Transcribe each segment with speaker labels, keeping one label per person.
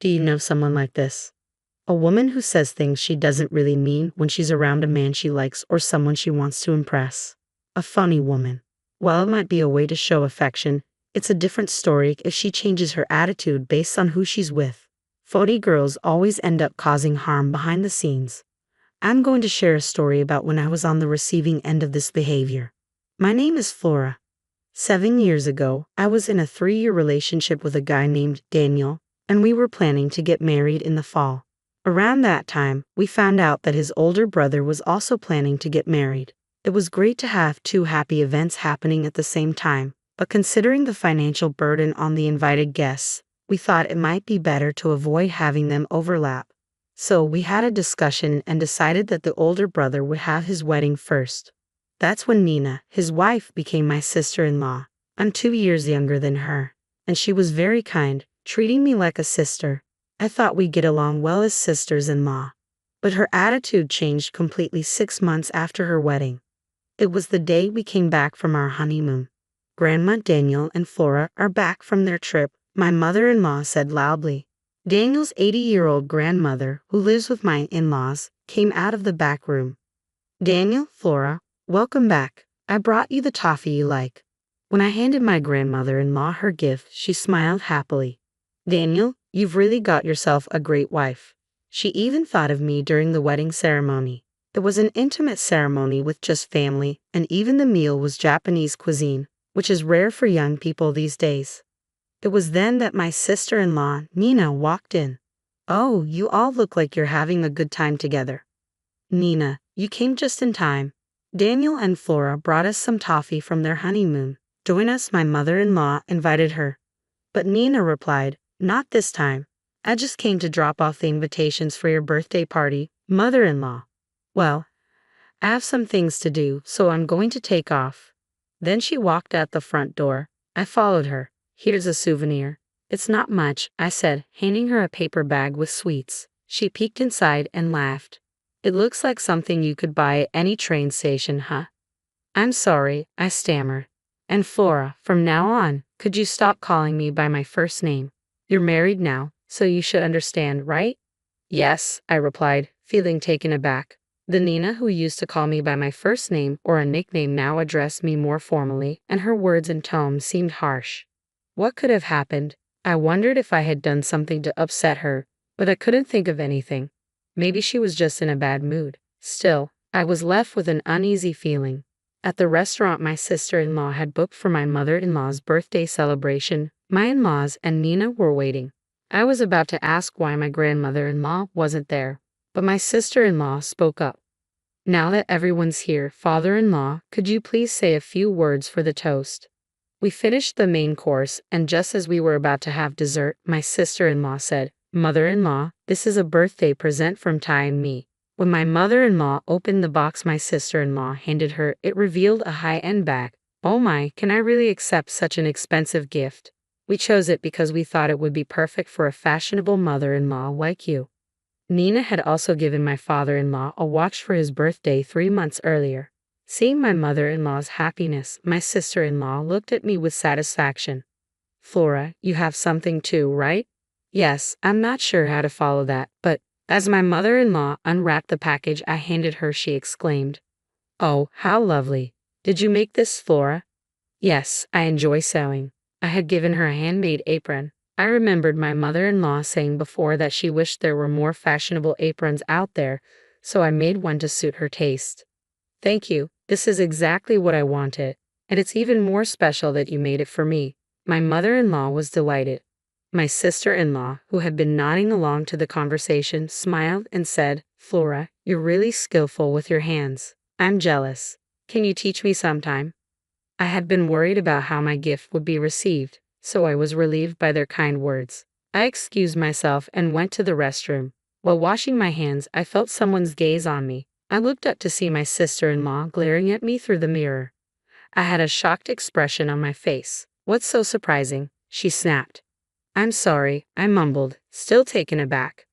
Speaker 1: Do you know someone like this? A woman who says things she doesn't really mean when she's around a man she likes or someone she wants to impress. A funny woman. While it might be a way to show affection, it's a different story if she changes her attitude based on who she's with. Funny girls always end up causing harm behind the scenes. I'm going to share a story about when I was on the receiving end of this behavior. My name is Flora. 7 years ago, I was in a 3-year relationship with a guy named Daniel, and we were planning to get married in the fall. Around that time, we found out that his older brother was also planning to get married. It was great to have 2 happy events happening at the same time, but considering the financial burden on the invited guests, we thought it might be better to avoid having them overlap. So we had a discussion and decided that the older brother would have his wedding first. That's when Nina, his wife, became my sister-in-law. I'm 2 years younger than her, and she was very kind, treating me like a sister. I thought we'd get along well as sisters-in-law. But her attitude changed completely 6 months after her wedding. It was the day we came back from our honeymoon. Grandma, Daniel, and Flora are back from their trip, my mother-in-law said loudly. Daniel's 80-year-old grandmother, who lives with my in-laws, came out of the back room. Daniel, Flora, welcome back. I brought you the toffee you like. When I handed my grandmother-in-law her gift, she smiled happily. Daniel, you've really got yourself a great wife. She even thought of me during the wedding ceremony. It was an intimate ceremony with just family, and even the meal was Japanese cuisine, which is rare for young people these days. It was then that my sister-in-law, Nina, walked in. Oh, you all look like you're having a good time together. Nina, you came just in time. Daniel and Flora brought us some toffee from their honeymoon. Join us, my mother-in-law invited her. But Nina replied, not this time. I just came to drop off the invitations for your birthday party, mother-in-law. Well, I have some things to do, so I'm going to take off. Then she walked out the front door. I followed her. Here's a souvenir. It's not much, I said, handing her a paper bag with sweets. She peeked inside and laughed. It looks like something you could buy at any train station, huh? I'm sorry, I stammered. And Flora, from now on, could you stop calling me by my first name? You're married now, so you should understand, right? Yes, I replied, feeling taken aback. The Nina who used to call me by my first name or a nickname now addressed me more formally, and her words and tone seemed harsh. What could have happened? I wondered if I had done something to upset her, but I couldn't think of anything. Maybe she was just in a bad mood. Still, I was left with an uneasy feeling. At the restaurant my sister-in-law had booked for my mother-in-law's birthday celebration, my in-laws and Nina were waiting. I was about to ask why my grandmother-in-law wasn't there, but my sister-in-law spoke up. Now that everyone's here, father-in-law, could you please say a few words for the toast? We finished the main course, and just as we were about to have dessert, my sister-in-law said, Mother-in-law, this is a birthday present from Ty and me. When my mother-in-law opened the box my sister-in-law handed her, it revealed a high-end bag. Oh my, can I really accept such an expensive gift? We chose it because we thought it would be perfect for a fashionable mother-in-law like you. Nina had also given my father-in-law a watch for his birthday 3 months earlier. Seeing my mother-in-law's happiness, my sister-in-law looked at me with satisfaction. Flora, you have something too, right? Yes, I'm not sure how to follow that, but as my mother-in-law unwrapped the package I handed her, she exclaimed, Oh, how lovely. Did you make this, Flora? Yes, I enjoy sewing. I had given her a handmade apron. I remembered my mother-in-law saying before that she wished there were more fashionable aprons out there, so I made one to suit her taste. Thank you, this is exactly what I wanted, and it's even more special that you made it for me. My mother-in-law was delighted. My sister-in-law, who had been nodding along to the conversation, smiled and said, Flora, you're really skillful with your hands. I'm jealous. Can you teach me sometime? I had been worried about how my gift would be received, so I was relieved by their kind words. I excused myself and went to the restroom. While washing my hands, I felt someone's gaze on me. I looked up to see my sister-in-law glaring at me through the mirror. I had a shocked expression on my face. What's so surprising? She snapped. I'm sorry, I mumbled, still taken aback.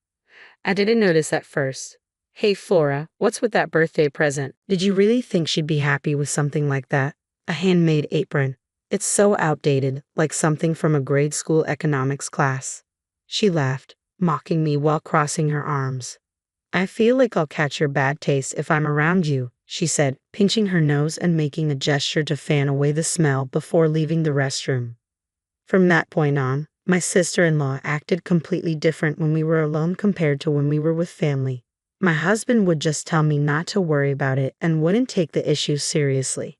Speaker 1: I didn't notice at first. Hey Flora, what's with that birthday present? Did you really think she'd be happy with something like that? A handmade apron. It's so outdated, like something from a grade school economics class. She laughed. mocking me while crossing her arms. I feel like I'll catch your bad taste if I'm around you, she said, pinching her nose and making a gesture to fan away the smell before leaving the restroom. From that point on, my sister-in-law acted completely different when we were alone compared to when we were with family. My husband would just tell me not to worry about it and wouldn't take the issue seriously.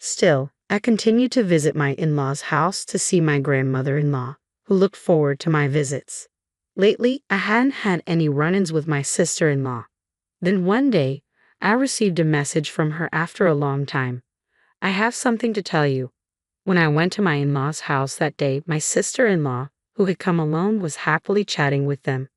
Speaker 1: Still, I continued to visit my in-laws' house to see my grandmother-in-law, who looked forward to my visits. Lately, I hadn't had any run-ins with my sister-in-law. Then one day, I received a message from her after a long time. "I have something to tell you." When I went to my in-laws' house that day, my sister-in-law, who had come alone, was happily chatting with them.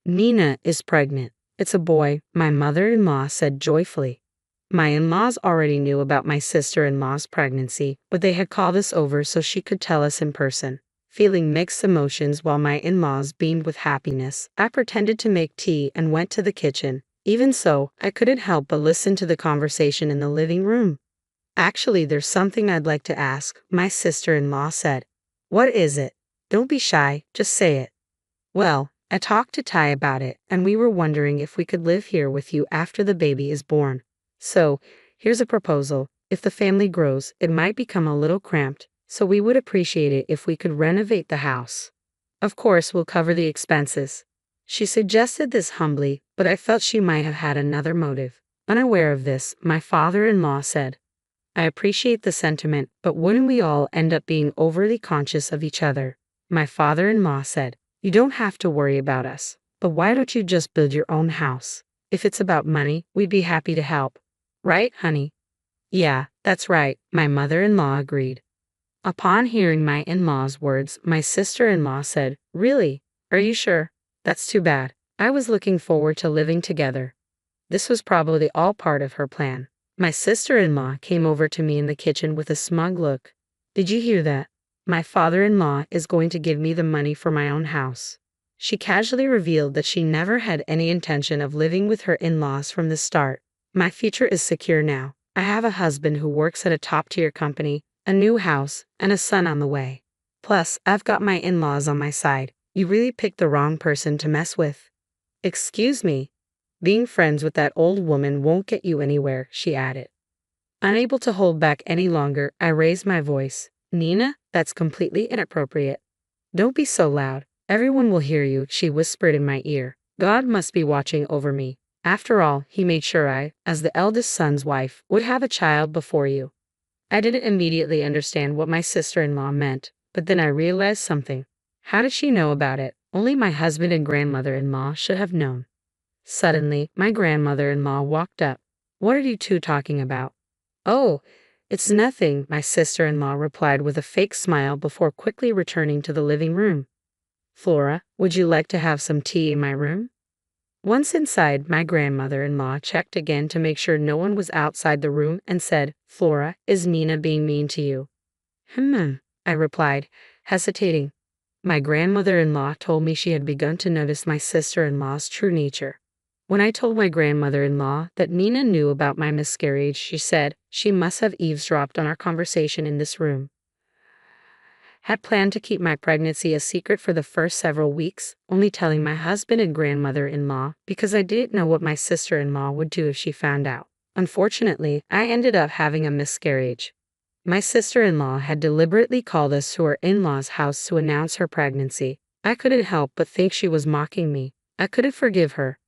Speaker 1: "Nina is pregnant. It's a boy," my mother-in-law said joyfully. My in-laws already knew about my sister-in-law's pregnancy, but they had called us over so she could tell us in person. Feeling mixed emotions while my in-laws beamed with happiness, I pretended to make tea and went to the kitchen. Even so, I couldn't help but listen to the conversation in the living room. "Actually, there's something I'd like to ask," my sister-in-law said. "What is it? Don't be shy, just say it." "Well, I talked to Ty about it, and we were wondering if we could live here with you after the baby is born. So, here's a proposal. If the family grows, it might become a little cramped, so we would appreciate it if we could renovate the house. Of course, we'll cover the expenses." She suggested this humbly, but I felt she might have had another motive. Unaware of this, my father-in-law said, "I appreciate the sentiment, but wouldn't we all end up being overly conscious of each other?" My father-in-law said, "You don't have to worry about us, but why don't you just build your own house? If it's about money, we'd be happy to help. Right, honey?" "Yeah, that's right," my mother-in-law agreed. Upon hearing my in-law's words, my sister-in-law said, "Really? Are you sure? That's too bad. I was looking forward to living together." This was probably all part of her plan. My sister-in-law came over to me in the kitchen with a smug look. "Did you hear that? My father-in-law is going to give me the money for my own house." She casually revealed that she never had any intention of living with her in-laws from the start. "My future is secure now. I have a husband who works at a top-tier company, a new house, and a son on the way. Plus, I've got my in-laws on my side. You really picked the wrong person to mess with." "Excuse me. Being friends with that old woman won't get you anywhere," she added. Unable to hold back any longer, I raised my voice. "Nina, that's completely inappropriate." "Don't be so loud. Everyone will hear you," she whispered in my ear. "God must be watching over me. After all, he made sure I, as the eldest son's wife, would have a child before you." I didn't immediately understand what my sister-in-law meant, but then I realized something. How did she know about it? Only my husband and grandmother-in-law should have known. Suddenly, my grandmother-in-law walked up. "What are you two talking about?" "Oh, it's nothing," my sister-in-law replied with a fake smile before quickly returning to the living room. "Flora, would you like to have some tea in my room?" Once inside, my grandmother-in-law checked again to make sure no one was outside the room and said, "Flora, is Nina being mean to you?" I replied, hesitating. My grandmother-in-law told me she had begun to notice my sister-in-law's true nature. When I told my grandmother-in-law that Nina knew about my miscarriage, she said she must have eavesdropped on our conversation in this room. Had planned to keep my pregnancy a secret for the first several weeks, only telling my husband and grandmother-in-law because I didn't know what my sister-in-law would do if she found out. Unfortunately, I ended up having a miscarriage. My sister-in-law had deliberately called us to her in-laws' house to announce her pregnancy. I couldn't help but think she was mocking me. I couldn't forgive her.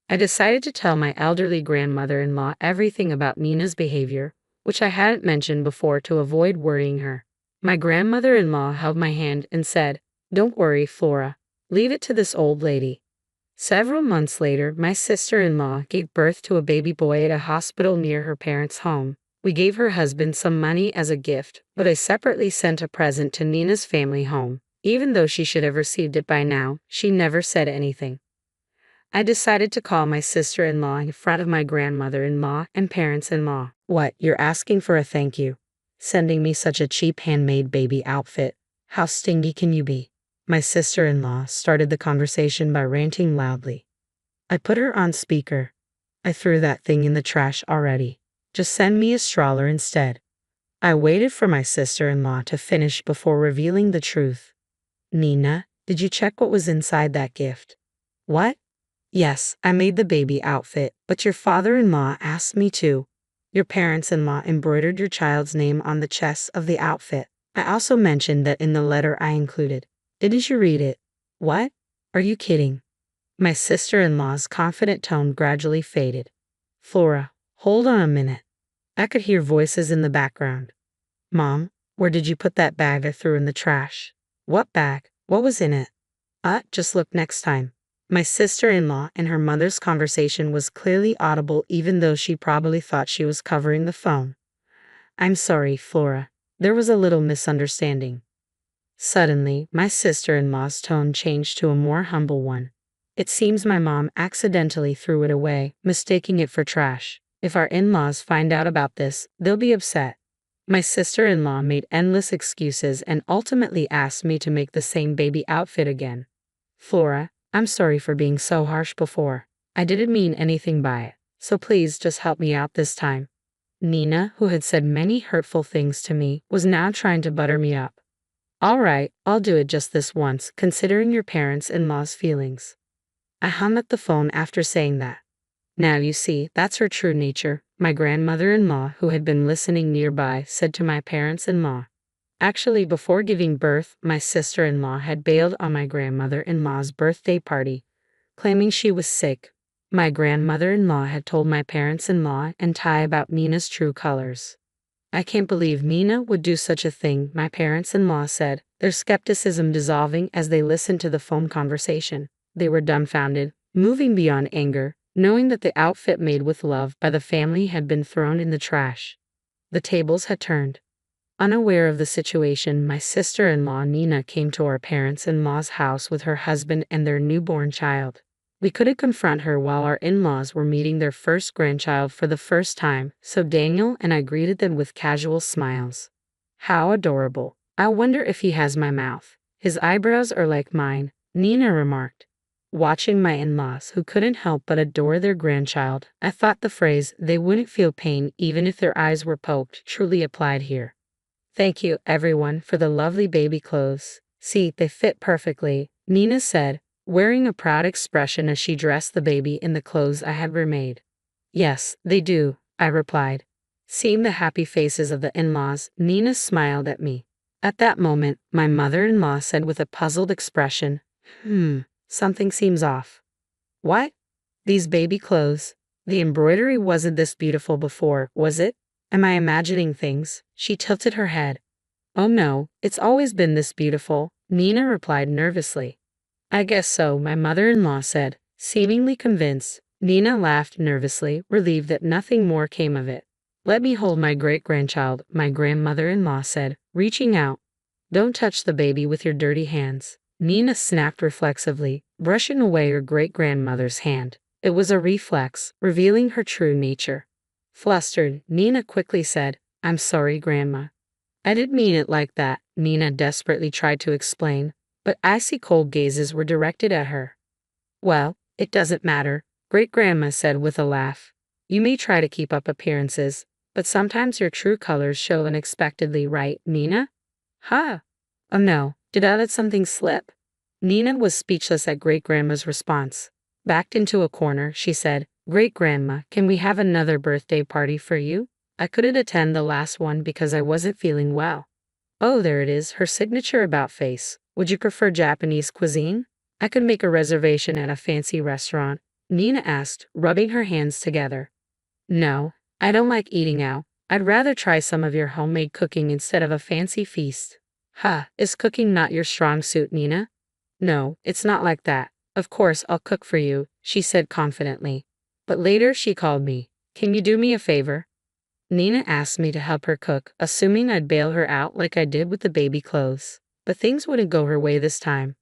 Speaker 1: I decided to tell my elderly grandmother-in-law everything about Nina's behavior, which I hadn't mentioned before to avoid worrying her. My grandmother-in-law held my hand and said, "Don't worry, Flora. Leave it to this old lady." Several months later, my sister-in-law gave birth to a baby boy at a hospital near her parents' home. We gave her husband some money as a gift, but I separately sent a present to Nina's family home. Even though she should have received it by now, she never said anything. I decided to call my sister-in-law in front of my grandmother-in-law and parents-in-law. "What, you're asking for a thank you? Sending me such a cheap handmade baby outfit? How stingy can you be?" My sister-in-law started the conversation by ranting loudly. I put her on speaker. "I threw that thing in the trash already. Just send me a stroller instead." I waited for my sister-in-law to finish before revealing the truth. "Nina, Did you check what was inside that gift? What? Yes, I made the baby outfit, but your father-in-law asked me to. Your parents-in-law embroidered your child's name on the chest of the outfit. I also mentioned that in the letter I included. Didn't you read it? What? Are you kidding? My sister-in-law's confident tone gradually faded. Flora, hold on a minute. I could hear voices in the background. Mom, where did you put that bag I threw in the trash? What bag? What was in it? Just look next time. My sister-in-law and her mother's conversation was clearly audible even though she probably thought she was covering the phone. I'm sorry, Flora. There was a little misunderstanding. Suddenly, my sister-in-law's tone changed to a more humble one. It seems my mom accidentally threw it away, mistaking it for trash. If our in-laws find out about this, they'll be upset. My sister-in-law made endless excuses and ultimately asked me to make the same baby outfit again. Flora, I'm sorry for being so harsh before. I didn't mean anything by it, so please just help me out this time. Nina, who had said many hurtful things to me, was now trying to butter me up. All right, I'll do it just this once, considering your parents-in-law's feelings. I hung up the phone after saying that. Now you see, that's her true nature, my grandmother-in-law, who had been listening nearby, said to my parents-in-law. Actually, before giving birth, my sister-in-law had bailed on my grandmother-in-law's birthday party, claiming she was sick. My grandmother-in-law had told my parents-in-law and Ty about Nina's true colors. I can't believe Nina would do such a thing, my parents-in-law said, their skepticism dissolving as they listened to the phone conversation. They were dumbfounded, moving beyond anger, knowing that the outfit made with love by the family had been thrown in the trash. The tables had turned. Unaware of the situation, my sister-in-law Nina came to our parents-in-law's house with her husband and their newborn child. We couldn't confront her while our in-laws were meeting their first grandchild for the first time, so Daniel and I greeted them with casual smiles. How adorable. I wonder if he has my mouth. His eyebrows are like mine, Nina remarked. Watching my in-laws, who couldn't help but adore their grandchild, I thought the phrase, they wouldn't feel pain even if their eyes were poked, truly applied here. Thank you, everyone, for the lovely baby clothes. See, they fit perfectly, Nina said, wearing a proud expression as she dressed the baby in the clothes I had remade. Yes, they do, I replied. Seeing the happy faces of the in-laws, Nina smiled at me. At that moment, my mother-in-law said with a puzzled expression, something seems off. What? These baby clothes? The embroidery wasn't this beautiful before, was it? Am I imagining things? She tilted her head. Oh no, it's always been this beautiful, Nina replied nervously. I guess so, my mother-in-law said, seemingly convinced. Nina laughed nervously, relieved that nothing more came of it. Let me hold my great-grandchild, my grandmother-in-law said, reaching out. Don't touch the baby with your dirty hands, Nina snapped reflexively, brushing away her great-grandmother's hand. It was a reflex, revealing her true nature. Flustered, Nina quickly said, I'm sorry, Grandma. I didn't mean it like that, Nina desperately tried to explain, but icy cold gazes were directed at her. Well, it doesn't matter, Great-Grandma said with a laugh. You may try to keep up appearances, but sometimes your true colors show unexpectedly, right, Nina? Huh? Oh no, did I let something slip? Nina was speechless at Great-Grandma's response. Backed into a corner, she said, Great-Grandma, can we have another birthday party for you? I couldn't attend the last one because I wasn't feeling well. Oh, there it is, her signature about face. Would you prefer Japanese cuisine? I could make a reservation at a fancy restaurant, Nina asked, rubbing her hands together. No, I don't like eating out. I'd rather try some of your homemade cooking instead of a fancy feast. Is cooking not your strong suit, Nina? No, it's not like that. Of course I'll cook for you, she said confidently. But later she called me. Can you do me a favor? Nina asked me to help her cook, assuming I'd bail her out like I did with the baby clothes. But things wouldn't go her way this time.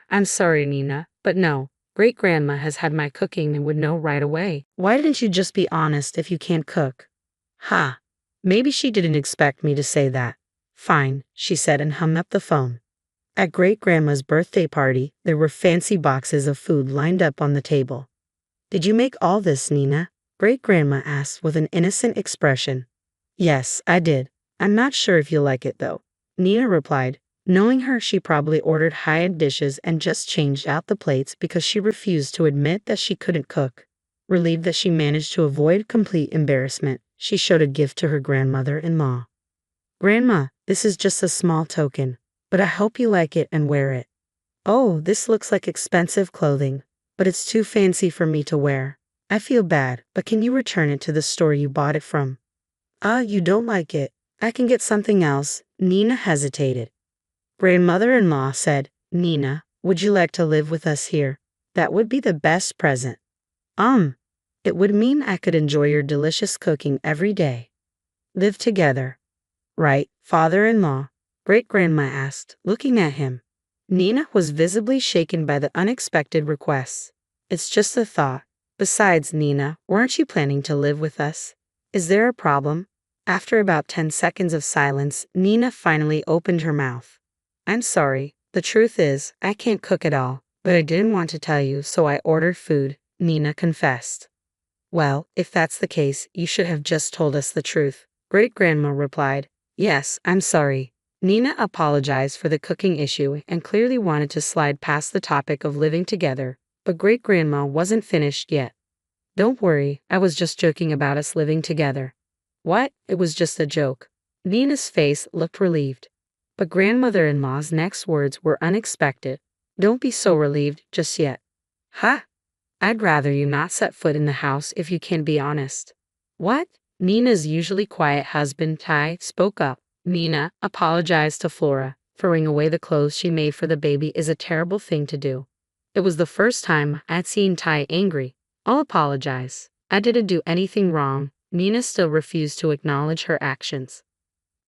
Speaker 1: I'm sorry, Nina, but no. Great-Grandma has had my cooking and would know right away. Why didn't you just be honest if you can't cook? Maybe she didn't expect me to say that. Fine, she said and hung up the phone. At Great-Grandma's birthday party, there were fancy boxes of food lined up on the table. Did you make all this, Nina? Great-Grandma asked with an innocent expression. Yes, I did. I'm not sure if you'll like it though, Nina replied, Knowing her, she probably ordered high-end dishes and just changed out the plates because she refused to admit that she couldn't cook. Relieved that she managed to avoid complete embarrassment, she showed a gift to her grandmother-in-law. "Grandma, this is just a small token, but I hope you like it and wear it." "Oh, this looks like expensive clothing, but it's too fancy for me to wear. I feel bad, but can you return it to the store you bought it from?" You don't like it. I can get something else." Nina hesitated. Grandmother-in-law said, "Nina, would you like to live with us here? That would be the best present." It would mean I could enjoy your delicious cooking every day." "Live together, right, father-in-law?" Great-grandma asked, looking at him. Nina was visibly shaken by the unexpected request. "It's just a thought. Besides, Nina, weren't you planning to live with us? Is there a problem?" After about 10 seconds of silence, Nina finally opened her mouth. "I'm sorry. The truth is, I can't cook at all, but I didn't want to tell you, so I ordered food," Nina confessed. "Well, if that's the case, you should have just told us the truth," Great-grandma replied. "Yes, I'm sorry." Nina apologized for the cooking issue and clearly wanted to slide past the topic of living together, but Great-grandma wasn't finished yet. "Don't worry, I was just joking about us living together." "What? It was just a joke." Nina's face looked relieved. But grandmother-in-law's next words were unexpected. "Don't be so relieved just yet." "Huh? I'd rather you not set foot in the house if you can be honest." "What?" Nina's usually quiet husband, Ty, spoke up. "Nina, apologize to Flora. Throwing away the clothes she made for the baby is a terrible thing to do." It was the first time I'd seen Ty angry. "I'll apologize. I didn't do anything wrong." Nina still refused to acknowledge her actions.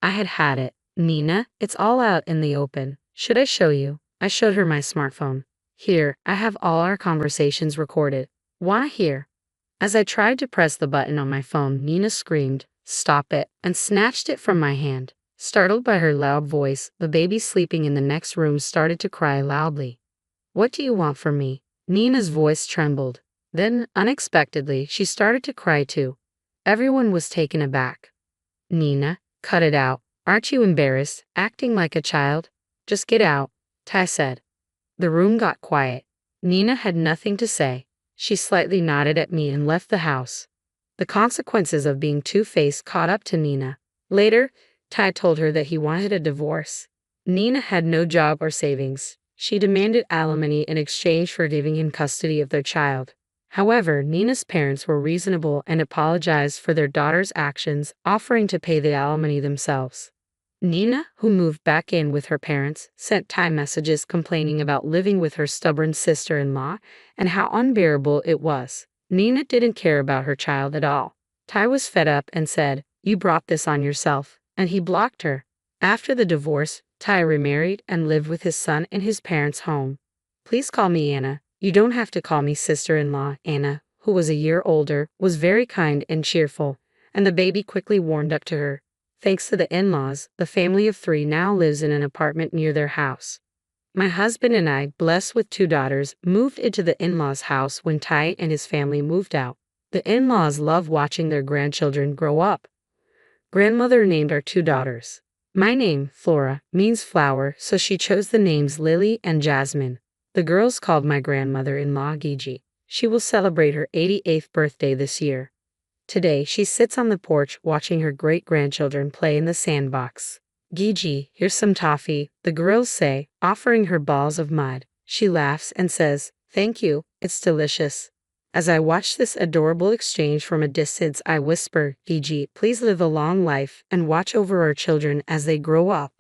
Speaker 1: I had it. "Nina, it's all out in the open. Should I show you?" I showed her my smartphone. "Here, I have all our conversations recorded." "Why here?" As I tried to press the button on my phone, Nina screamed, "Stop it," and snatched it from my hand. Startled by her loud voice, the baby sleeping in the next room started to cry loudly. "What do you want from me?" Nina's voice trembled. Then, unexpectedly, she started to cry too. Everyone was taken aback. "Nina, cut it out. Aren't you embarrassed, acting like a child? Just get out," Ty said. The room got quiet. Nina had nothing to say. She slightly nodded at me and left the house. The consequences of being two-faced caught up to Nina. Later, Ty told her that he wanted a divorce. Nina had no job or savings. She demanded alimony in exchange for giving him custody of their child. However, Nina's parents were reasonable and apologized for their daughter's actions, offering to pay the alimony themselves. Nina, who moved back in with her parents, sent Ty messages complaining about living with her stubborn sister-in-law and how unbearable it was. Nina didn't care about her child at all. Ty was fed up and said, "You brought this on yourself," and he blocked her. After the divorce, Ty remarried and lived with his son in his parents' home. "Please call me Anna. You don't have to call me sister-in-law." Anna, who was a year older, was very kind and cheerful, and the baby quickly warmed up to her. Thanks to the in-laws, the family of 3 now lives in an apartment near their house. My husband and I, blessed with 2 daughters, moved into the in-laws' house when Ty and his family moved out. The in-laws love watching their grandchildren grow up. Grandmother named our 2 daughters. My name, Flora, means flower, so she chose the names Lily and Jasmine. The girls called my grandmother-in-law Gigi. She will celebrate her 88th birthday this year. Today, she sits on the porch watching her great-grandchildren play in the sandbox. "Gigi, here's some toffee," the girls say, offering her balls of mud. She laughs and says, "Thank you, it's delicious." As I watch this adorable exchange from a distance, I whisper, "Gigi, please live a long life and watch over our children as they grow up."